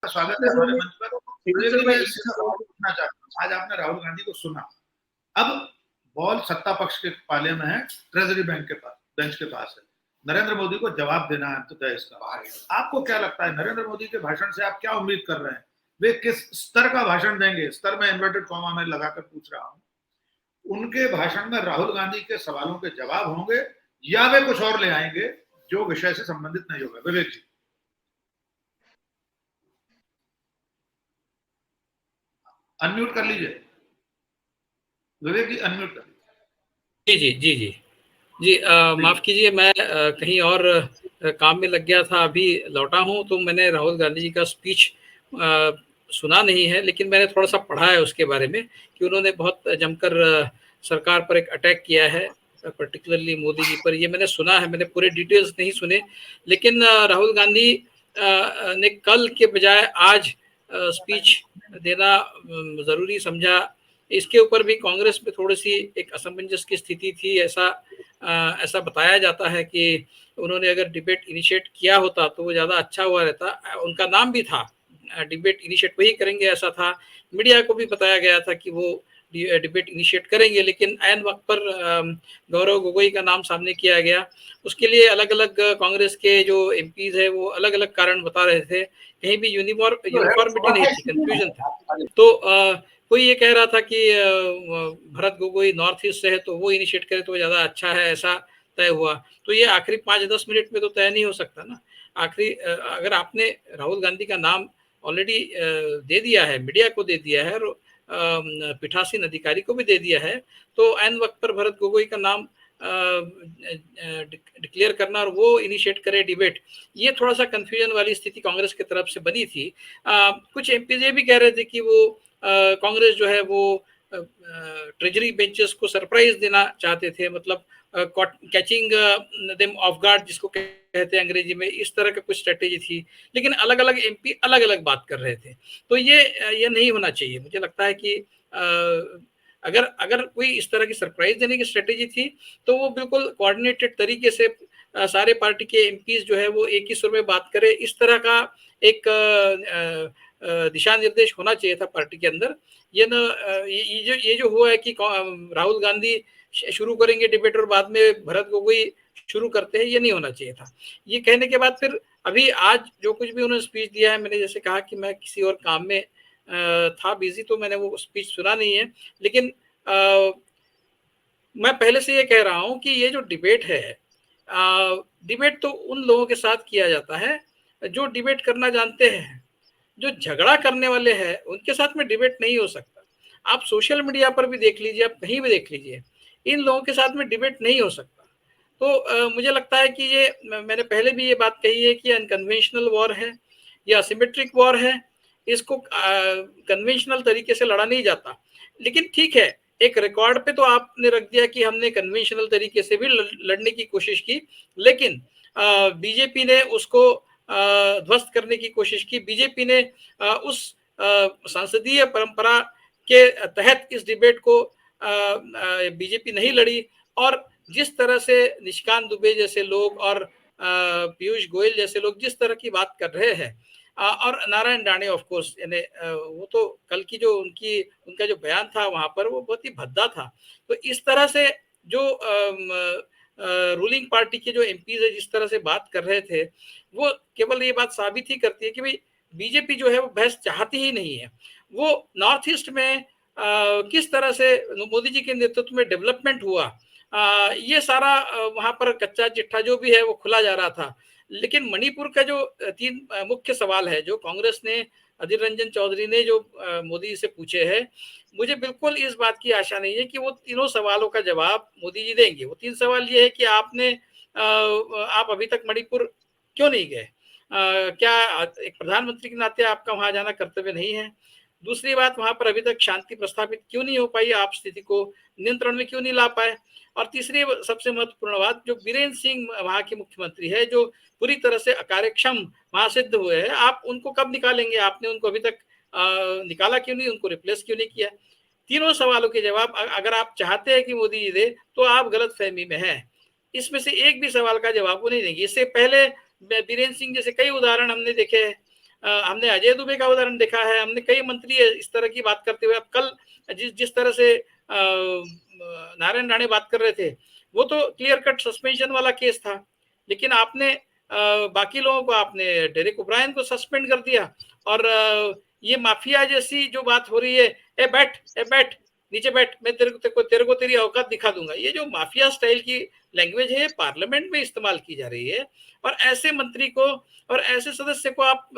स्वागत है हमारे मंच पर। लेकिन मैं पूछना चाहता हूँ, आज आपने राहुल गांधी को सुना, अब बॉल सत्ता पक्ष के पाले में है, ट्रेजरी बैंक के पास, बेंच के पास है। नरेंद्र मोदी को जवाब देना है अंततः इसका। आपको क्या लगता है, नरेंद्र मोदी के भाषण से आप क्या उम्मीद कर रहे हैं? वे किस स्तर का भाषण देंगे? स्तर में इन्वर्टेड कॉमा में लगाकर पूछ रहा हूं। उनके भाषण में राहुल गांधी के सवालों के जवाब होंगे या वे कुछ और ले आएंगे जो विषय से संबंधित नहीं होगा? विवेक जी, अनम्यूट कर लीजिए। विवेक जी, अनम्यूट कर लीजिए। जी जी जी जी जी माफ कीजिए, मैं कहीं और काम में लग गया था, अभी लौटा हूं। तो मैंने राहुल गांधी जी का स्पीच सुना नहीं है, लेकिन मैंने थोड़ा सा पढ़ा है उसके बारे में कि उन्होंने बहुत जमकर सरकार पर एक अटैक किया है, पर्टिकुलरली मोदी जी पर। ये मैंने सुना है, मैंने पूरे डिटेल्स नहीं सुने। लेकिन राहुल गांधी ने कल के बजाय आज स्पीच देना ज़रूरी समझा। इसके ऊपर भी कांग्रेस में थोड़ी सी एक असमंजस की स्थिति थी। ऐसा बताया जाता है कि उन्होंने अगर डिबेट इनिशिएट किया होता तो वो ज़्यादा अच्छा हुआ रहता। उनका नाम भी था, डिबेट इनिशिएट वही करेंगे ऐसा था। मीडिया को भी बताया गया था कि वो डिबेट इनिशिएट करेंगे, लेकिन ऐन वक्त पर गौरव गोगोई का नाम सामने किया गया। उसके लिए अलग अलग कांग्रेस के जो एमपीज है वो अलग अलग कारण बता रहे थे। कहीं भी यूनिफॉर्मिटी नहीं थी, कंफ्यूजन था। तो कोई ये कह रहा था कि भरत गोगोई नॉर्थ ईस्ट से है तो वो इनिशिएट करे तो ज़्यादा अच्छा है, ऐसा तय हुआ। तो ये आखिरी 5-10 मिनट में तो तय नहीं हो सकता ना। आखिरी अगर आपने राहुल गांधी का नाम ऑलरेडी दे दिया है, मीडिया को दे दिया है और पीठासीन अधिकारी को भी दे दिया है, तो ऐन वक्त पर भरत गोगोई का नाम डिक्लेयर करना और वो इनिशिएट करे डिबेट, ये थोड़ा सा कंफ्यूजन वाली स्थिति कांग्रेस की तरफ से बनी थी। कुछ एमपीज ये भी कह रहे थे कि वो कांग्रेस जो है वो ट्रेजरी बेंचेस को सरप्राइज देना चाहते थे, मतलब कैचिंग देम ऑफ गार्ड जिसको कहते हैं अंग्रेजी में, इस तरह का कुछ स्ट्रेटेजी थी। लेकिन अलग अलग एमपी अलग अलग बात कर रहे थे, तो ये नहीं होना चाहिए। मुझे लगता है कि अगर अगर कोई इस तरह की सरप्राइज देने की स्ट्रेटेजी थी तो वो बिल्कुल कोऑर्डिनेटेड तरीके से सारे पार्टी के एमपीज जो है वो एक ही सुर में बात करें, इस तरह का एक दिशा निर्देश होना चाहिए था पार्टी के अंदर। ये न ये जो हुआ है कि राहुल गांधी शुरू करेंगे डिबेट और बाद में भरत गोगोई शुरू करते हैं, ये नहीं होना चाहिए था। ये कहने के बाद फिर अभी आज जो कुछ भी उन्होंने स्पीच दिया है, मैंने जैसे कहा कि मैं किसी और काम में था बिजी, तो मैंने वो स्पीच सुना नहीं है। लेकिन मैं पहले से ये कह रहा हूं कि ये जो डिबेट है, डिबेट तो उन लोगों के साथ किया जाता है जो डिबेट करना जानते हैं। जो झगड़ा करने वाले हैं उनके साथ में डिबेट नहीं हो सकता। आप सोशल मीडिया पर भी देख लीजिए, आप कहीं भी देख लीजिए, इन लोगों के साथ में डिबेट नहीं हो सकता। तो मुझे लगता है कि ये, मैंने पहले भी ये बात कही है कि अनकन्वेंशनल वॉर है या सिमेट्रिक वॉर है। इसको कन्वेंशनल तरीके से लड़ा नहीं जाता। लेकिन ठीक है, एक रिकॉर्ड पे तो आपने रख दिया कि हमने कन्वेंशनल तरीके से भी लड़ने की कोशिश की, लेकिन बीजेपी ने उसको ध्वस्त करने की कोशिश की। बीजेपी ने उस संसदीय परंपरा के तहत इस डिबेट को बीजेपी नहीं लड़ी। और जिस तरह से निशिकांत दुबे जैसे लोग और पीयूष गोयल जैसे लोग जिस तरह की बात कर रहे हैं, और नारायण राणे ऑफ कोर्स, यानी वो तो कल की जो उनका जो बयान था वहां पर वो बहुत ही भद्दा था। तो इस तरह से जो रूलिंग पार्टी के जो एमपीज है जिस तरह से बात कर रहे थे, वो केवल ये बात साबित ही करती है कि भाई बीजेपी जो है वो बहस चाहती ही नहीं है। वो नॉर्थ ईस्ट में किस तरह से मोदी जी के नेतृत्व में डेवलपमेंट हुआ, ये सारा वहां पर कच्चा चिट्ठा जो भी है वो खुला जा रहा था। लेकिन मणिपुर का जो 3 मुख्य सवाल है जो कांग्रेस ने, अधीर रंजन चौधरी ने जो मोदी से पूछे हैं, मुझे बिल्कुल इस बात की आशा नहीं है कि वो तीनों सवालों का जवाब मोदी जी देंगे। वो 3 सवाल ये है कि आप अभी तक मणिपुर क्यों नहीं गए? क्या एक प्रधानमंत्री के नाते आपका वहां जाना कर्तव्य नहीं है? दूसरी बात, वहां पर अभी तक शांति प्रस्थापित क्यों नहीं हो पाई? आप स्थिति को नियंत्रण में क्यों नहीं ला पाए? और तीसरी सबसे महत्वपूर्ण बात, जो बीरेंद्र सिंह वहां के मुख्यमंत्री है, जो पूरी तरह से अकार्यक्षम वहां सिद्ध हुए हैं, आप उनको कब निकालेंगे? आपने उनको अभी तक निकाला क्यों नहीं? उनको रिप्लेस क्यों नहीं किया? तीनों सवालों के जवाब अगर आप चाहते हैं कि मोदी जी दे, तो आप गलत फहमी में हैं। इसमें से एक भी सवाल का जवाब वो नहीं देंगे। इससे पहले बीरेंद्र सिंह जैसे कई उदाहरण हमने देखे हैं। हमने अजय दुबे का उदाहरण देखा है, हमने कई मंत्री इस तरह की बात करते हुए, अब कल जिस तरह से नारायण राणे बात कर रहे थे, वो तो क्लियर कट सस्पेंशन वाला केस था, लेकिन आपने बाकी लोगों को, आपने डेरेक ओब्रायन को सस्पेंड कर दिया। और ये माफिया जैसी जो बात हो रही है, ए बैठ नीचे बैठ, मैं तेरे को तेरी औकात दिखा दूंगा, ये जो माफिया स्टाइल की लैंग्वेज है पार्लियामेंट में इस्तेमाल की जा रही है, और ऐसे मंत्री को और ऐसे सदस्य को आप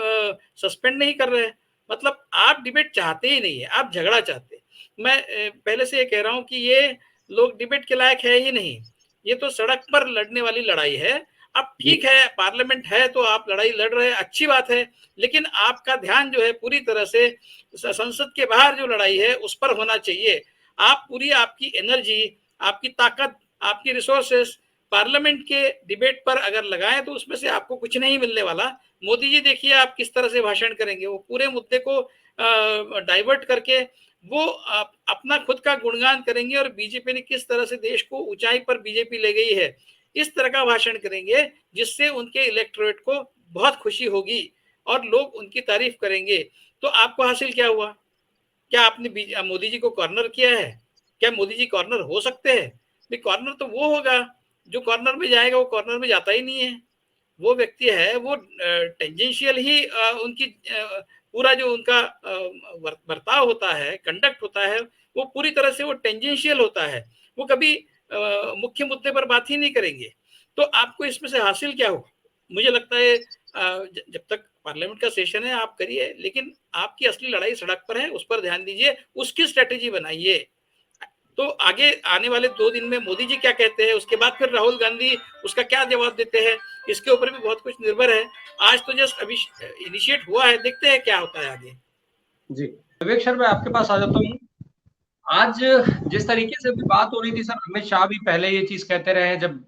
सस्पेंड नहीं कर रहे हैं। मतलब आप डिबेट चाहते ही नहीं है, आप झगड़ा चाहते हैं। मैं पहले से ये कह रहा हूं कि ये लोग डिबेट के लायक है ही नहीं, ये तो सड़क पर लड़ने वाली लड़ाई है। अब ठीक है, पार्लियामेंट है तो आप लड़ाई लड़ रहे हैं, अच्छी बात है, लेकिन आपका ध्यान जो है पूरी तरह से संसद के बाहर जो लड़ाई है उस पर होना चाहिए। आप पूरी आपकी एनर्जी, आपकी ताकत, आपकी रिसोर्सेस पार्लियामेंट के डिबेट पर अगर लगाएं तो उसमें से आपको कुछ नहीं मिलने वाला। मोदी जी देखिए आप किस तरह से भाषण करेंगे, वो पूरे मुद्दे को डाइवर्ट करके वो अपना खुद का गुणगान करेंगे, और बीजेपी ने किस तरह से देश को ऊंचाई पर बीजेपी ले गई है, इस तरह का भाषण करेंगे जिससे उनके इलेक्टोरेट को बहुत खुशी होगी और लोग उनकी तारीफ करेंगे। तो आपको हासिल क्या हुआ? क्या आपने मोदी जी को कॉर्नर किया है? क्या मोदी जी कॉर्नर हो सकते हैं? भाई कॉर्नर तो वो होगा जो कॉर्नर में जाएगा, वो कॉर्नर में जाता ही नहीं है। वो व्यक्ति है वो टेंजेंशियल ही उनकी पूरा जो उनका बर्ताव होता है, कंडक्ट होता है, वो पूरी तरह से वो टेंजेंशियल होता है। वो कभी मुख्य मुद्दे पर बात ही नहीं करेंगे। तो आपको इसमें से हासिल क्या होगा? मुझे लगता है जब तक पार्लियामेंट का सेशन है आप करिए, लेकिन आपकी असली लड़ाई सड़क पर है, उस पर ध्यान दीजिए, उसकी स्ट्रेटेजी बनाइए। तो आगे आने वाले 2 दिन में मोदी जी क्या कहते हैं, उसके बाद फिर राहुल गांधी उसका क्या जवाब देते हैं, इसके ऊपर भी बहुत कुछ निर्भर है। आज तो जस्ट अभी इनिशिएट हुआ है, देखते हैं क्या होता है आगे। जी विवेक सर, मैं आपके पास आ जाता हूँ। आज जिस तरीके से भी बात हो रही थी सर, अमित शाह भी पहले ये चीज कहते रहे हैं, जब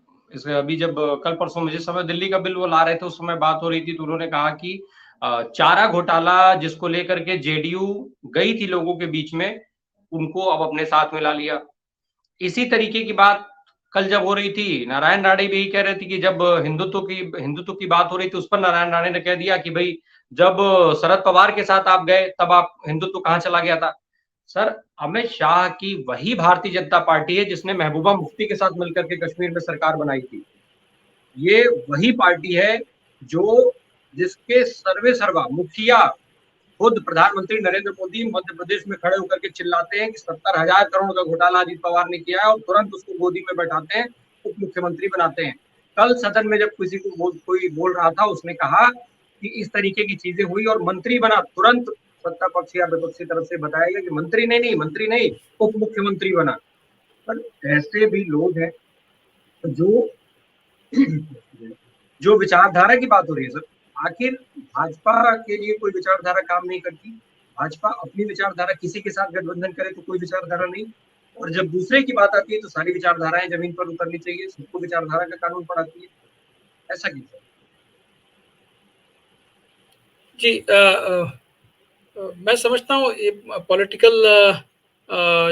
कल परसों मुझे समय दिल्ली का बिल वो ला रहे थे उस समय बात हो रही थी, तो उन्होंने कहा कि चारा घोटाला जिसको लेकर के जेडीयू गई थी लोगों के बीच में, उनको अब अपने साथ में ला लिया। इसी तरीके की बात कल जब हो रही थी, नारायण राणे भी यही कह रहे थे कि जब हिंदुत्व की बात हो रही थी, उस पर नारायण राणे ने कह दिया कि भाई जब शरद पवार के साथ आप गए तब आप हिंदुत्व कहाँ चला गया था। सर, अमित शाह की वही भारतीय जनता पार्टी है जिसने महबूबा मुफ्ती के साथ मिलकर के कश्मीर में सरकार बनाई थी। ये वही पार्टी है जिसके सर्वे सर्वा मुखिया खुद प्रधानमंत्री नरेंद्र मोदी मध्य प्रदेश में खड़े होकर के चिल्लाते हैं कि 70,000 करोड़ का घोटाला अजीत पवार ने किया है, और तुरंत उसको गोदी में बैठाते हैं, उप मुख्यमंत्री बनाते हैं। कल सदन में जब कोई बोल रहा था, उसने कहा कि इस तरीके की चीजें हुई और मंत्री बना, तुरंत सत्ता पक्ष या विपक्ष की तरफ से बताएगा कि मंत्री नहीं उप मुख्यमंत्री बना। पर ऐसे भी लोग हैं जो विचारधारा की बात हो रही है सर, आखिर भाजपा के लिए कोई विचारधारा काम नहीं करती। भाजपा अपनी विचारधारा, किसी के साथ गठबंधन करे तो कोई विचारधारा नहीं, और जब दूसरे की बात आती है तो सारी विचारधाराएं जमीन पर उतरनी चाहिए, सबको विचारधारा का कानून पढ़ाती है। ऐसा क्यों सर? जी मैं समझता हूँ ये पॉलिटिकल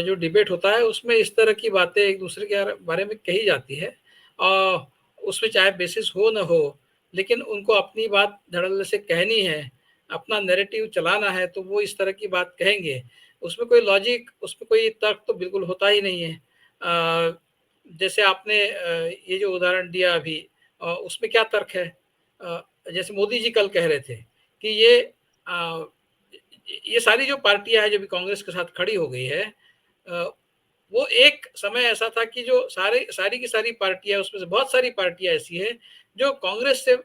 जो डिबेट होता है उसमें इस तरह की बातें एक दूसरे के बारे में कही जाती है, और उसमें चाहे बेसिस हो न हो, लेकिन उनको अपनी बात धड़ल्ले से कहनी है, अपना नैरेटिव चलाना है, तो वो इस तरह की बात कहेंगे। उसमें कोई लॉजिक, उसमें कोई तर्क तो बिल्कुल होता ही नहीं है। जैसे आपने ये जो उदाहरण दिया अभी, उसमें क्या तर्क है? जैसे मोदी जी कल कह रहे थे कि ये सारी जो पार्टियां हैं जो भी कांग्रेस के साथ खड़ी हो गई है, वो एक समय ऐसा था कि जो सारी की सारी पार्टियां, उसमें से बहुत सारी पार्टियां ऐसी है जो कांग्रेस से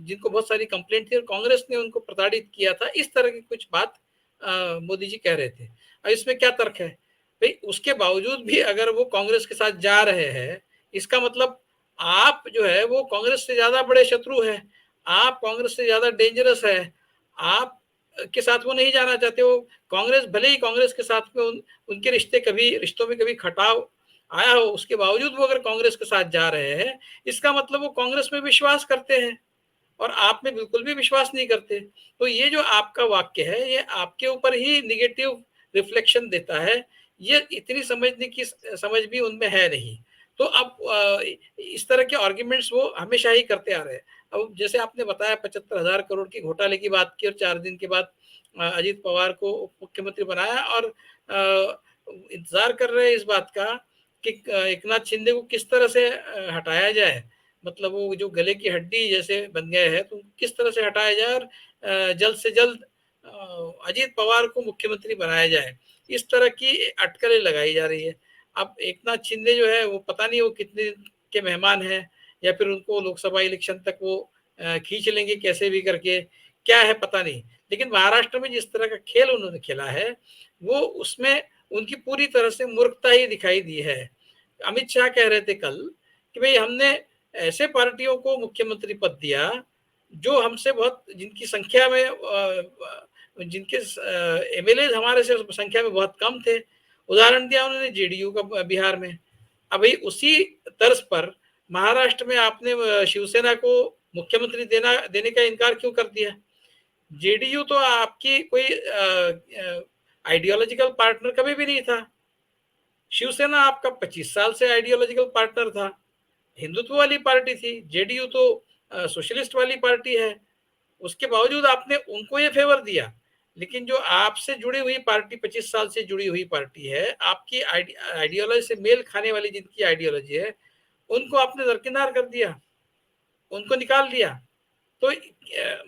जिनको बहुत सारी कंप्लेंट थी और कांग्रेस ने उनको प्रताड़ित किया था, इस तरह की कुछ बात मोदी जी कह रहे थे। अब इसमें क्या तर्क है भाई? उसके बावजूद भी अगर वो कांग्रेस के साथ जा रहे हैं, इसका मतलब आप जो है वो कांग्रेस से ज्यादा बड़े शत्रु है, आप कांग्रेस से ज्यादा डेंजरस है, आप के साथ वो नहीं जाना चाहते। वो कांग्रेस, भले ही कांग्रेस के साथ में उनके रिश्तों में कभी खटाव आया हो, उसके बावजूद वो अगर कांग्रेस के साथ जा रहे हैं, इसका मतलब वो कांग्रेस में विश्वास करते हैं और आप में बिल्कुल भी विश्वास नहीं करते। तो ये जो आपका वाक्य है, ये आपके ऊपर ही निगेटिव रिफ्लेक्शन देता है। ये इतनी समझने की समझ भी उनमें है नहीं। तो अब इस तरह के आर्ग्यूमेंट्स वो हमेशा ही करते आ रहे हैं। अब जैसे आपने बताया 75,000 करोड़ की घोटाले की बात की और 4 दिन के बाद अजित पवार को उप मुख्यमंत्री बनाया और इंतजार कर रहे हैं इस बात का कि एकनाथ शिंदे को किस तरह से हटाया जाए, मतलब वो जो गले की हड्डी जैसे बन गए हैं तो किस तरह से हटाया जाए और जल्द से जल्द अजित पवार को मुख्यमंत्री बनाया जाए, इस तरह की अटकलें लगाई जा रही है। अब एकनाथ शिंदे जो है वो पता नहीं वो कितने दिन के मेहमान हैं या फिर उनको लोकसभा इलेक्शन तक वो खींच लेंगे कैसे भी करके, क्या है पता नहीं। लेकिन महाराष्ट्र में जिस तरह का खेल उन्होंने खेला है वो उसमें उनकी पूरी तरह से मूर्खता ही दिखाई दी है। अमित शाह कह रहे थे कल कि भाई हमने ऐसे पार्टियों को मुख्यमंत्री पद दिया जो हमसे बहुत जिनकी संख्या में जिनके एमएलए हमारे से संख्या में बहुत कम थे। उदाहरण दिया उन्होंने जेडीयू का बिहार में। अभी उसी तर्ज पर महाराष्ट्र में आपने शिवसेना को मुख्यमंत्री देने का इनकार क्यों कर दिया? जेडीयू तो आपकी कोई आइडियोलॉजिकल पार्टनर कभी भी नहीं था। शिवसेना आपका 25 साल से आइडियोलॉजिकल पार्टनर था, हिंदुत्व वाली पार्टी थी। जेडीयू तो सोशलिस्ट वाली पार्टी है, उसके बावजूद आपने उनको ये फेवर दिया। लेकिन जो आपसे जुड़ी हुई पार्टी 25 साल से जुड़ी हुई पार्टी है, आपकी आइडियोलॉजी से मेल खाने वाली जिनकी आइडियोलॉजी है, उनको आपने दरकिनार कर दिया, उनको निकाल दिया। तो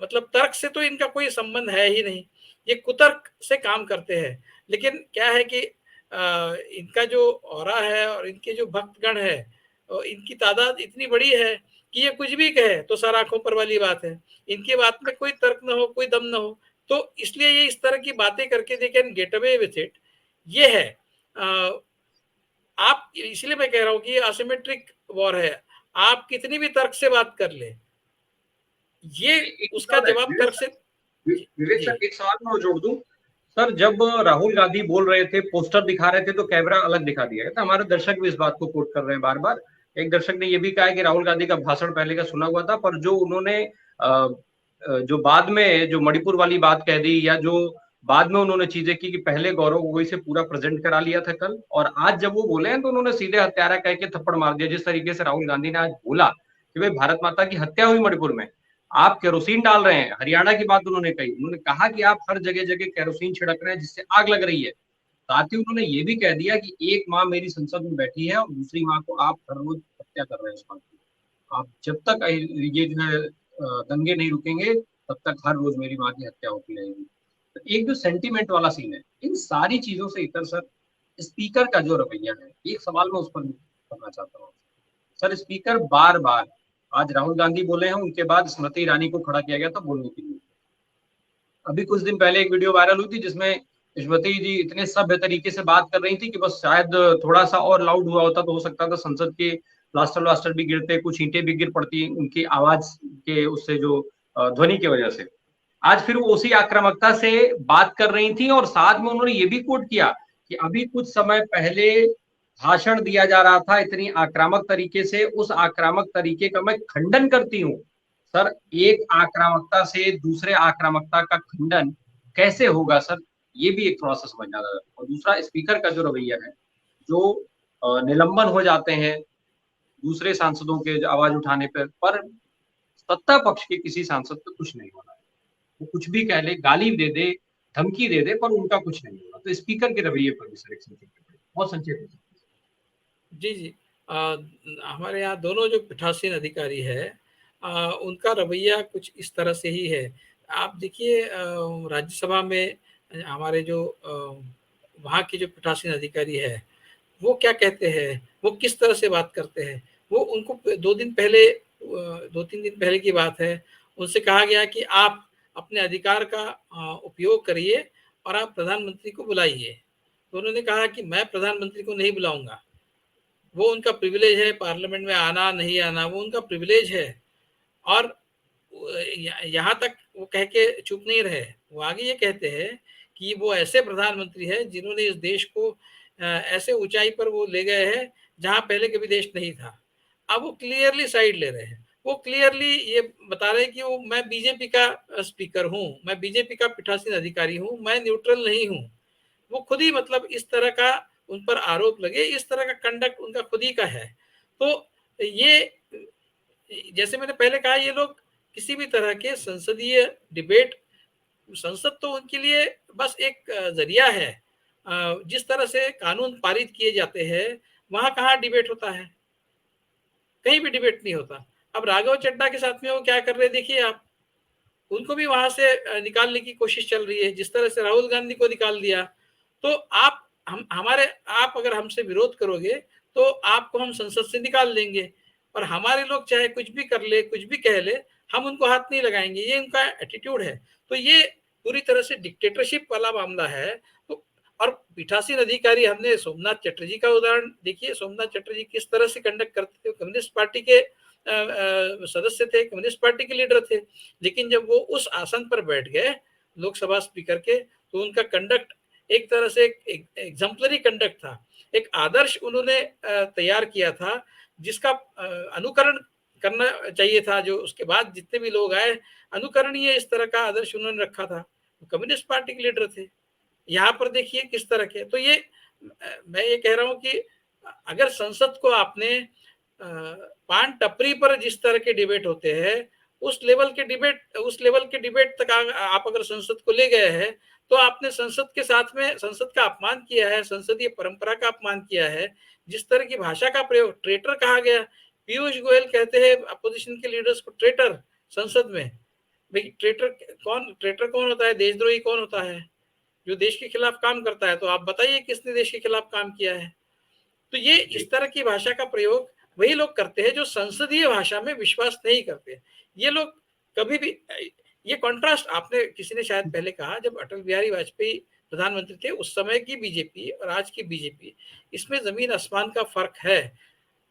मतलब तर्क से तो इनका कोई संबंध है ही नहीं, ये कुतर्क से काम करते हैं। लेकिन क्या है कि इनका जो ऑरा है और इनके जो भक्तगण है इनकी तादाद इतनी बड़ी है कि ये कुछ भी कहे तो सर आंखों पर वाली बात है, इनकी बात में कोई तर्क ना हो, कोई दम ना हो, तो इसलिए ये इस तरह की बातें करके they can get away with it. ये है आप, इसलिए मैं कह रहा हूं कि असिमेट्रिक वॉर है। आप कितनी भी तर्क से बात कर ले, ये उसका जवाब तर्क से। विवेक सर एक सवाल मैं जोड़ दूं सर, जब राहुल गांधी बोल रहे थे, पोस्टर दिखा रहे थे तो कैमरा अलग दिखा दिया गया था। हमारे दर्शक भी इस बात को कोट कर रहे हैं बार बार। एक दर्शक ने यह भी कहा है कि राहुल गांधी का भाषण पहले का सुना हुआ था, पर जो उन्होंने जो बाद में जो मणिपुर वाली बात कह दी या जो बाद में उन्होंने चीजें की कि पहले गौरव गोगोई से पूरा प्रेजेंट करा लिया था कल, और आज जब वो बोले हैं तो उन्होंने सीधे हत्यारा कह के थप्पड़ मार दिया। जिस तरीके से राहुल गांधी ने आज बोला कि भाई भारत माता की हत्या हुई मणिपुर में, आप केरोसिन डाल रहे हैं, हरियाणा की बात उन्होंने कही। उन्होंने कहा कि आप हर जगह जगह केरोसिन छिड़क रहे हैं जिससे आग लग रही है। साथ ही उन्होंने ये भी कह दिया कि एक माँ मेरी संसद में बैठी है और दूसरी माँ को आप हर रोज हत्या कर रहे हैं उस माँ की। आप जब तक ये जो है दंगे नहीं रुकेंगे तब तक हर रोज मेरी माँ की हत्या होती रहेगी। तो एक जो सेंटीमेंट वाला सीन है, इन सारी चीजों से इतर सर स्पीकर का जो रवैया है, एक सवाल मैं उस पर करना चाहता हूँ सर। स्पीकर बार बार, आज राहुल गांधी बोले हैं, उनके बाद स्मृति ईरानी को खड़ा किया गया था बोलने के लिए। अभी कुछ दिन पहले एक वीडियो वायरल हुई थी जिसमें स्मृति जी इतने सभ्य तरीके से बात कर रही थी कि बस शायद थोड़ा सा और लाउड हुआ होता तो हो सकता था संसद के प्लास्टर वास्टर भी गिरते, कुछ ईंटें भी गिर पड़ती उनकी आवाज के उससे जो ध्वनि की वजह से। आज फिर वो उसी आक्रामकता से बात कर रही थी और साथ में उन्होंने ये भी कोट किया कि अभी कुछ समय पहले भाषण दिया जा रहा था इतनी आक्रामक तरीके से, उस आक्रामक तरीके का मैं खंडन करती हूँ। सर, एक आक्रामकता से दूसरे आक्रामकता का खंडन कैसे होगा सर? ये भी एक थोड़ा सा समझना है। और दूसरा, स्पीकर का जो रवैया है, जो निलंबन हो जाते हैं दूसरे सांसदों के आवाज उठाने पर सत्ता पक्ष के किसी सांसद को कुछ नहीं होना है। वो कुछ भी कह ले, गाली दे दे, धमकी दे दे, पर उनका कुछ नहीं होगा। तो स्पीकर के रवैये पर भी सर एक संक्षेप, बहुत संक्षेप। जी जी, हमारे यहाँ दोनों जो पीठासीन अधिकारी है उनका रवैया कुछ इस तरह से ही है। आप देखिए राज्यसभा में हमारे जो वहाँ के जो पीठासीन अधिकारी है वो क्या कहते हैं, वो किस तरह से बात करते हैं। वो उनको 2-3 दिन पहले की बात है, उनसे कहा गया कि आप अपने अधिकार का उपयोग करिए और आप प्रधानमंत्री को बुलाइए। तो उन्होंने कहा कि मैं प्रधानमंत्री को नहीं बुलाऊंगा, वो उनका प्रिविलेज है, पार्लियामेंट में आना नहीं आना वो उनका प्रिविलेज है। और यहाँ तक वो कह के चुप नहीं रहे, वो आगे ये कहते हैं कि वो ऐसे प्रधानमंत्री है जिन्होंने इस देश को ऐसे ऊंचाई पर वो ले गए हैं जहां पहले कभी देश नहीं था। अब वो क्लियरली साइड ले रहे हैं, वो क्लियरली ये बता रहे हैं कि वो मैं बीजेपी का स्पीकर हूँ, मैं बीजेपी का पीठासीन अधिकारी हूँ, मैं न्यूट्रल नहीं हूँ। वो खुद ही मतलब इस तरह का उन पर आरोप लगे, इस तरह का कंडक्ट उनका खुद ही का है। तो ये जैसे मैंने पहले कहा, ये लोग किसी भी तरह के संसदीय डिबेट, संसद तो उनके लिए बस एक जरिया है। जिस तरह से कानून पारित किए जाते हैं वहां कहाँ डिबेट होता है, कहीं भी डिबेट नहीं होता। अब राघव चड्ढा के साथ में वो क्या कर रहे हैं देखिए आप, उनको भी वहां से निकालने की कोशिश चल रही है, जिस तरह से राहुल गांधी को निकाल दिया। तो आप अगर हमसे विरोध करोगे तो आपको हम संसद से निकाल देंगे, और हमारे लोग चाहे कुछ भी कर ले, कुछ भी कह ले, हम उनको हाथ नहीं लगाएंगे। ये उनका एटीट्यूड है। तो ये पूरी तरह से डिक्टेटरशिप वाला मामला है। तो और पीठासीन अधिकारी, हमने सोमनाथ चटर्जी का उदाहरण देखिए, सोमनाथ चटर्जी किस तरह से कंडक्ट करते थे। कम्युनिस्ट पार्टी के सदस्य थे, कम्युनिस्ट पार्टी के लीडर थे, लेकिन जब वो उस आसन पर बैठ गए लोकसभा स्पीकर के, तो उनका कंडक्ट एक तरह से एक एग्जाम्पलरी कंडक्ट था। एक आदर्श उन्होंने तैयार किया था जिसका अनुकरण करना चाहिए था। जो उसके बाद जितने भी लोग आए, अनुकरणीय इस तरह का आदर्श उन्होंने रखा था। कम्युनिस्ट पार्टी के लीडर थे। यहाँ पर देखिए किस तरह के। तो ये मैं ये कह रहा हूं कि अगर संसद को आपने पान टपरी पर जिस तरह के डिबेट होते हैं उस लेवल के डिबेट तक आप अगर संसद को ले गए हैं, तो आपने संसद के साथ में संसद का अपमान किया है, संसदीय परंपरा का अपमान किया है। जिस तरह की भाषा का प्रयोग, ट्रेटर कहा गया। पीयूष गोयल कहते हैं अपोजिशन के लीडर्स को ट्रेटर संसद में। भाई ट्रेटर कौन होता है? देशद्रोही कौन होता है? जो देश के खिलाफ काम करता है। तो आप बताइए किसने देश के खिलाफ काम किया है? तो ये इस तरह की भाषा का प्रयोग वही लोग करते हैं जो संसदीय भाषा में विश्वास नहीं करते। ये लोग कभी भी, ये कॉन्ट्रास्ट आपने, किसी ने शायद पहले कहा, जब अटल बिहारी वाजपेयी प्रधानमंत्री थे उस समय की बीजेपी और आज की बीजेपी, इसमें जमीन आसमान का फर्क है।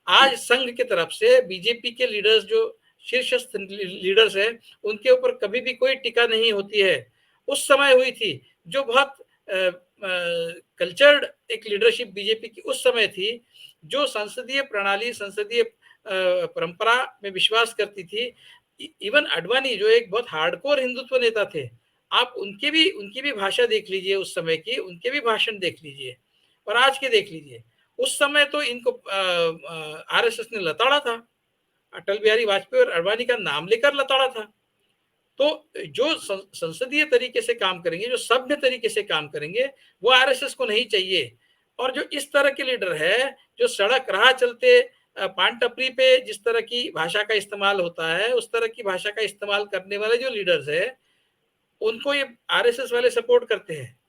आज संघ की तरफ से बीजेपी के लीडर्स, जो शीर्षस्थ लीडर्स हैं, उनके ऊपर कभी भी कोई टीका नहीं होती है। उस समय हुई थी, जो बहुत कल्चर्ड एक लीडरशिप बीजेपी की उस समय थी, जो संसदीय प्रणाली, संसदीय परंपरा में विश्वास करती थी। इवन अडवाणी, जो एक बहुत हार्डकोर हिंदुत्व नेता थे, आप उनकी भी भाषा देख लीजिए उस समय की, उनके भी भाषण देख लीजिए और आज के देख लीजिए। उस समय तो इनको आरएसएस ने लताड़ा था, अटल बिहारी वाजपेयी और अडवाणी का नाम लेकर लताड़ा था। तो जो संसदीय तरीके से काम करेंगे, जो सभ्य तरीके से काम करेंगे, वो आरएसएस को नहीं चाहिए। और जो इस तरह के लीडर है, जो सड़क राह चलते पान टपरी पे जिस तरह की भाषा का इस्तेमाल होता है, उस तरह की भाषा का इस्तेमाल करने वाले जो लीडर्स है, उनको ये आरएसएस वाले सपोर्ट करते हैं।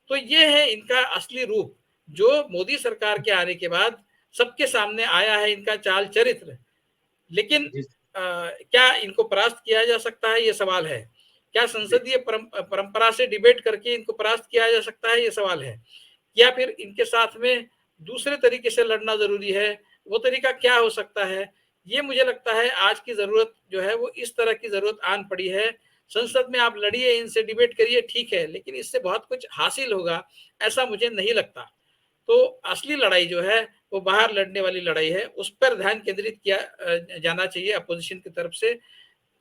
तो ये है इनका असली रूप, जो मोदी सरकार के आने के बाद सबके सामने आया है, इनका चाल चरित्र। लेकिन क्या इनको परास्त किया जा सकता है? ये सवाल है। क्या संसदीय परंपरा से डिबेट करके इनको परास्त किया जा सकता है? ये सवाल है। या फिर इनके साथ में दूसरे तरीके से लड़ना जरूरी है? वो तरीका क्या हो सकता है? ये मुझे लगता है आज की जरूरत जो है वो इस तरह की जरूरत आन पड़ी है। संसद में आप लड़िए, इनसे डिबेट करिए, ठीक है, लेकिन इससे बहुत कुछ हासिल होगा ऐसा मुझे नहीं लगता। तो असली लड़ाई जो है वो बाहर लड़ने वाली लड़ाई है, उस पर ध्यान केंद्रित किया जाना चाहिए अपोजिशन की तरफ से।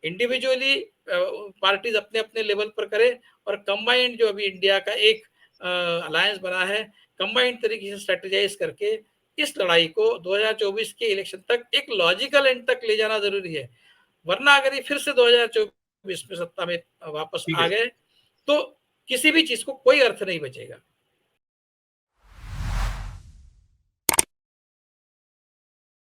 इंडिविजुअली पार्टीज अपने अपने लेवल पर करें, और कंबाइंड जो अभी इंडिया का एक अलायंस बना है, कंबाइंड तरीके से स्ट्रेटेजाइज करके इस लड़ाई को 2024 के इलेक्शन तक एक लॉजिकल एंड तक ले जाना जरूरी है। वरना अगर ये फिर से 2024 में सत्ता में वापस आ गए तो किसी भी चीज को कोई अर्थ नहीं बचेगा।